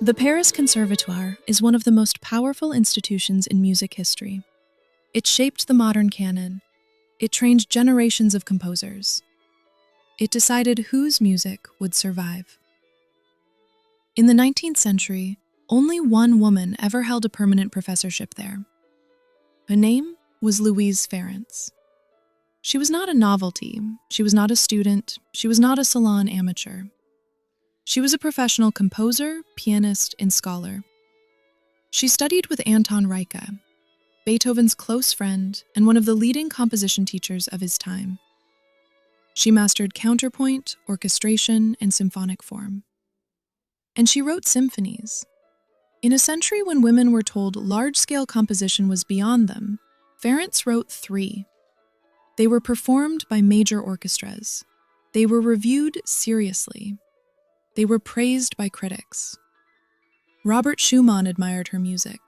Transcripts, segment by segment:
The Paris Conservatoire is one of the most powerful institutions in music history. It shaped the modern canon. It trained generations of composers. It decided whose music would survive. In the 19th century, only one woman ever held a permanent professorship there. Her name was Louise Farrenc. She was not a novelty, she was not a student, she was not a salon amateur. She was a professional composer, pianist, and scholar. She studied with Anton Reicha, Beethoven's close friend and one of the leading composition teachers of his time. She mastered counterpoint, orchestration, and symphonic form. And she wrote symphonies. In a century when women were told large-scale composition was beyond them, Farrenc wrote 3. They were performed by major orchestras. They were reviewed seriously. They were praised by critics. Robert Schumann admired her music.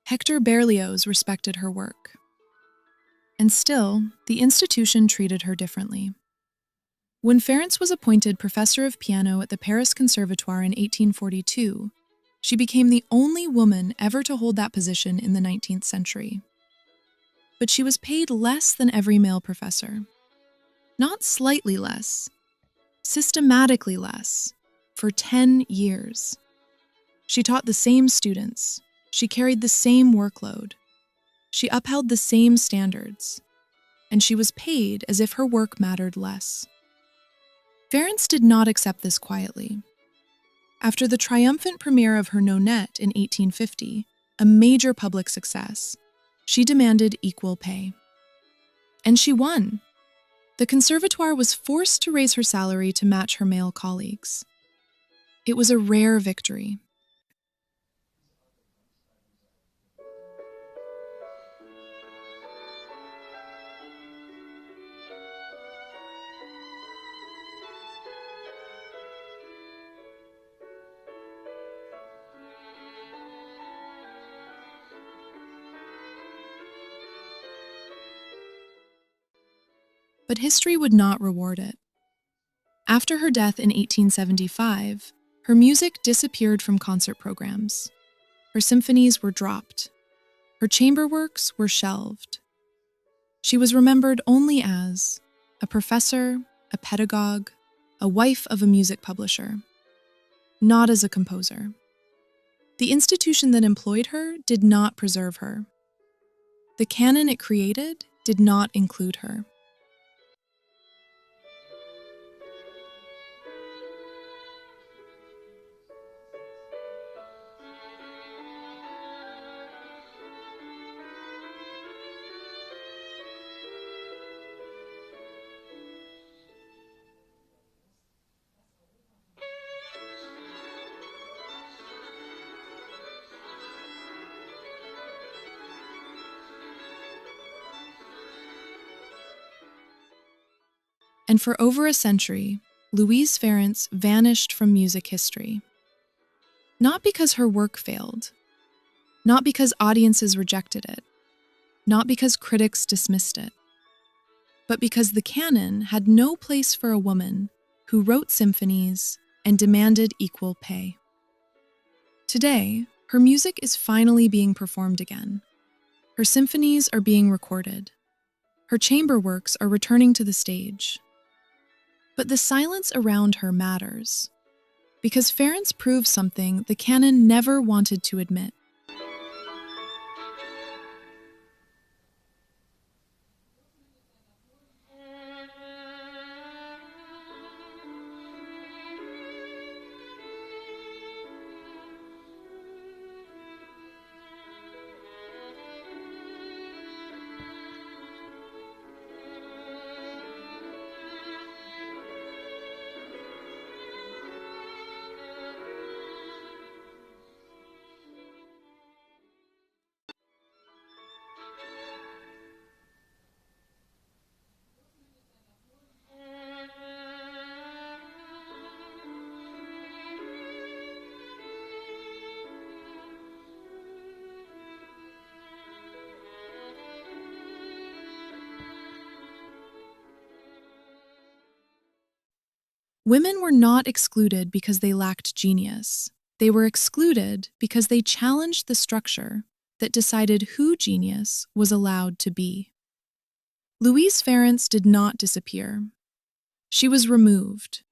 Hector Berlioz respected her work. And still, the institution treated her differently. When Farrenc was appointed professor of piano at the Paris Conservatoire in 1842, she became the only woman ever to hold that position in the 19th century. But she was paid less than every male professor. Not slightly less, systematically less, for 10 years. She taught the same students. She carried the same workload. She upheld the same standards. And she was paid as if her work mattered less. Farrenc did not accept this quietly. After the triumphant premiere of her Nonette in 1850, a major public success, she demanded equal pay. And she won. The Conservatoire was forced to raise her salary to match her male colleagues. It was a rare victory. But history would not reward it. After her death in 1875, her music disappeared from concert programs. Her symphonies were dropped. Her chamber works were shelved. She was remembered only as a professor, a pedagogue, a wife of a music publisher, not as a composer. The institution that employed her did not preserve her. The canon it created did not include her. And for over a century, Louise Farrenc vanished from music history. Not because her work failed, not because audiences rejected it, not because critics dismissed it, but because the canon had no place for a woman who wrote symphonies and demanded equal pay. Today, her music is finally being performed again. Her symphonies are being recorded. Her chamber works are returning to the stage. But the silence around her matters, because Farrenc proves something the canon never wanted to admit. Women were not excluded because they lacked genius. They were excluded because they challenged the structure that decided who genius was allowed to be. Louise Farrenc did not disappear. She was removed,